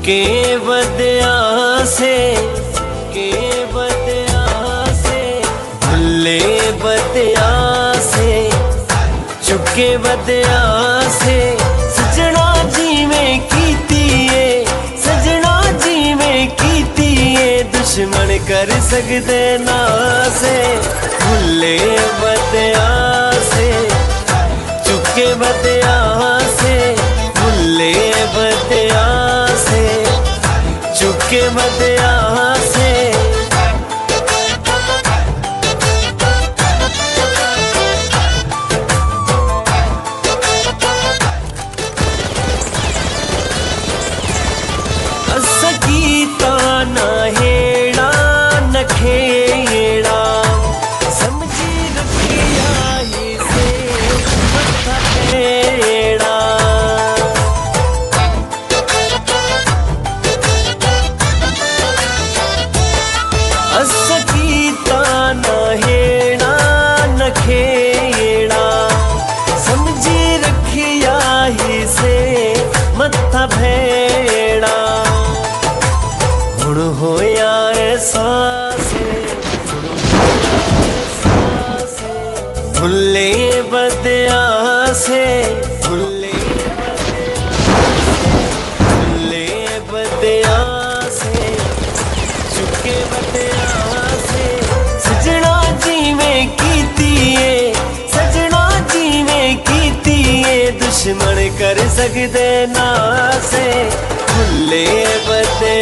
के बदया से, के बदया से, भुल्ले बदया से, चुके बदया से, सजना जी में कीतीए, सजना जी में कीतीए, दुश्मन कर सकदे ना से। भुल्ले बदया से, चुके बदया से, भुल्ले बदया से, चुके बदया से। सकीता ना हेड़ा न खेड़ा, समझी रखिया ही से मत्था फेड़ा। सकीता ना हेड़ा न खेड़ा, समझी रखिया ही से मत्था फेड़ा। हुण होया एहसास, भुल्ले बदया से, भुल्ले बदया से, चुके बदया से, सजना जी में कीतीए, सजना जी में कीतीए, दुश्मन कर सकदे ना से। भुल्ले बदया